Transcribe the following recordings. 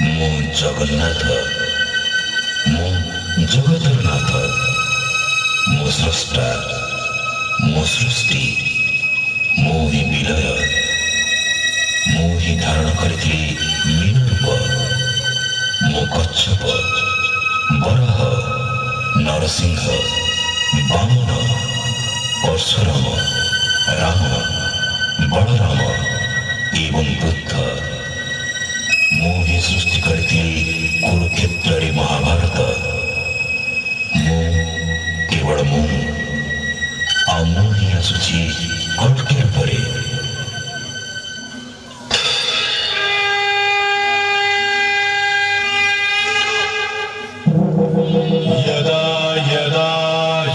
ମୁଁ ଜଗନ୍ନାଥ, ମୁଁ ଜଗତର ନାଥ, ମୋ ସ୍ରଷ୍ଟା, ମୋ ସୃଷ୍ଟି, ମୁଁ ହିଁ ବିଲୟ, ମୁଁ ହିଁ ଧାରଣ କରିଥିଲି ମୀନ ରୂପ। ମୁଁ କଚ୍ଛପ, ବରାହ, ନରସିଂହ, ବାମନ, ପରଶୁରାମ, ରାମ, ବଳରାମ ଏବଂ ବୁଦ୍ଧ। ମୁଁ ହିଁ ସୃଷ୍ଟି କରିଥିଲି କୁରୁକ୍ଷେତ୍ରରେ ମହାଭାରତ। ମୁଁ କେବଳ ମୁଁ, ଆଉ ମୁଁ ହିଁ ଆସୁଛି କଳ୍କି ରୂପରେ। यदा यदा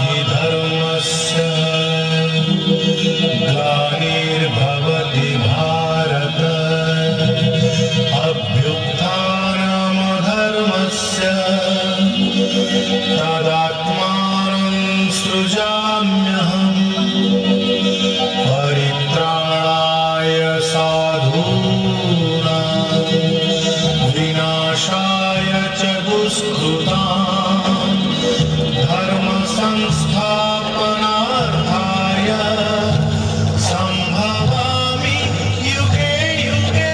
हि धर्मस्य ग्लानिर्भवति भारत अभ्युत्थानमधर्मस्य तदात्मानं सृजाम्यहम् परित्राणाय साधूनां विनाशाय च दुष्कृताम् धर्म संस्थापनार्थाय संभवामि युगे युगे।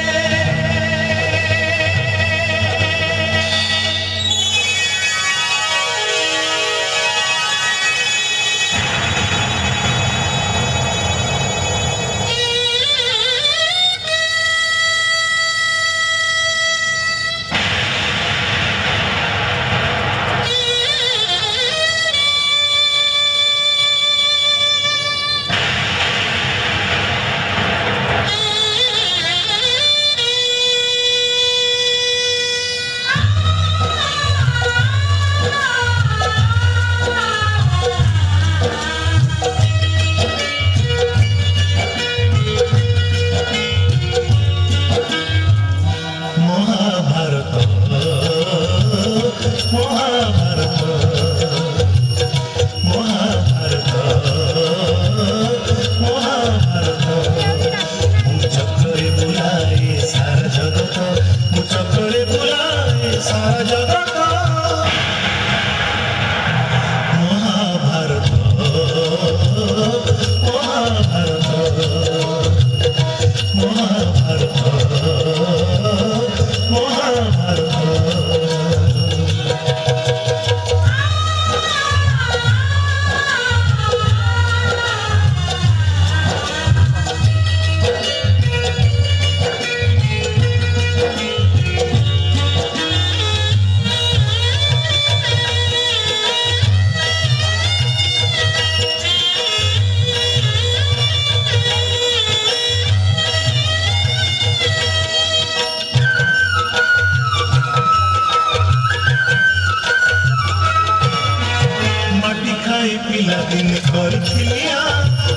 पिलादिन करथिलिया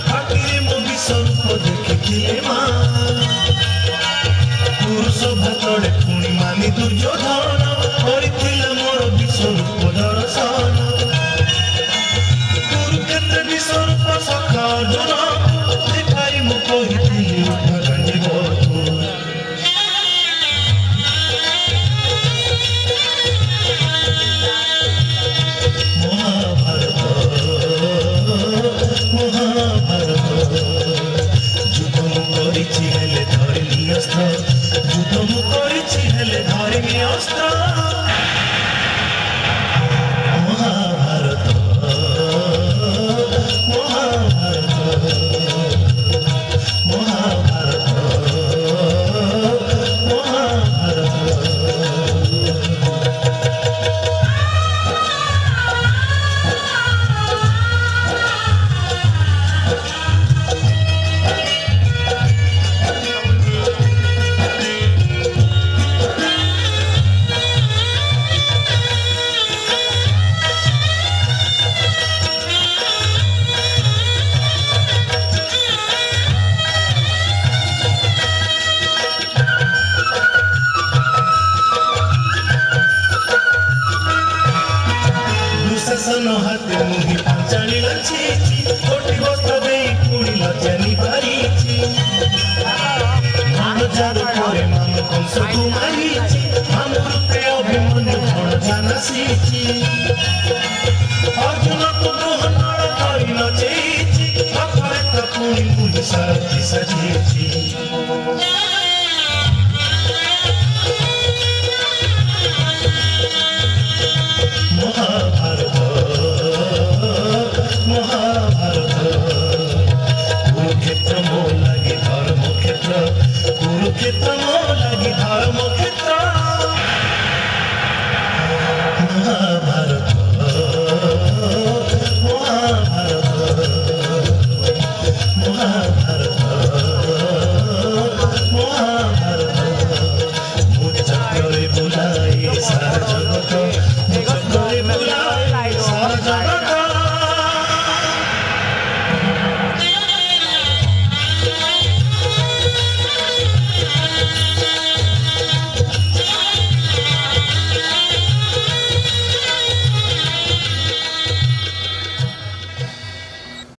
हाटिरे मो विस्वरूप देखिथिले मा पुरुष भातड़े पुणी मानी दुर्योधन करथिले मोर विस्वरूप दर्शन कुरुक्षेत्र विस्वरूप सखा अर्जुन देखाई मु कहिथिली उठ गंजीब हाथे मुही पांचाली लच्छी कोटी वस्त्र दे पुणी लज्जानी पारी मन जा ପରେ ମାନ କଂସକୁ ମାରିଛି ଆମ ରୂପେ ଅଭିମନ୍ୟୁ କଣ ଜାନସିଛି ଅର୍ଜୁନକୁ ଗ୍ରହଣ କରି ନଚେଇଛି ପାଖରେ ତ ପୁଣି ପୁଣି ସାରଥି ସାଜିଛି ମହାଭାରତ ମହାଭାରତ কুরুক্ষেত্র মো লাগে ধর্মক্ষেত্র কুরুক্ষেত্র